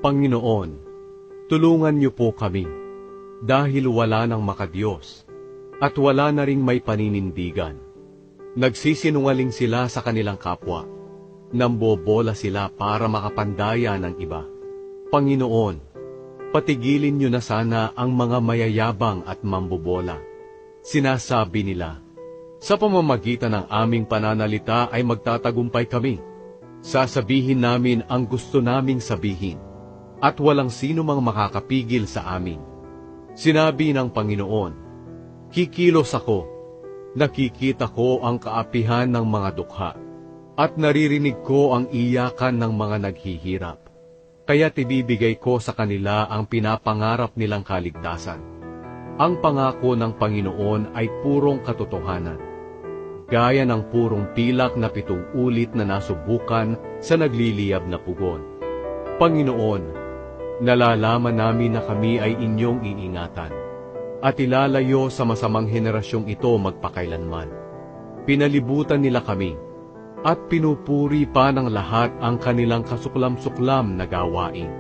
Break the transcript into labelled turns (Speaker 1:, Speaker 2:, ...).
Speaker 1: Panginoon, tulungan niyo po kami, dahil wala nang makadiyos, at wala na ring may paninindigan. Nagsisinungaling sila sa kanilang kapwa, nambobola sila para makapandaya ng iba. Panginoon, patigilin niyo na sana ang mga mayayabang at mambobola. Sinasabi nila, sa pamamagitan ng aming pananalita ay magtatagumpay kami. Sasabihin namin ang gusto naming sabihin, at walang sino mang makakapigil sa amin. Sinabi ng Panginoon, kikilos ako, nakikita ko ang kaapihan ng mga dukha, at naririnig ko ang iyakan ng mga naghihirap. Kaya't ibibigay ko sa kanila ang pinapangarap nilang kaligtasan. Ang pangako ng Panginoon ay purong katotohanan, gaya ng purong pilak na 7 ulit na nasubukan sa nagliliyab na pugon. Panginoon, nalalaman namin na kami ay inyong iingatan, at ilalayo sa masamang henerasyong ito magpakailanman. Pinalibutan nila kami, at pinupuri pa ng lahat ang kanilang kasuklam-suklam na gawain.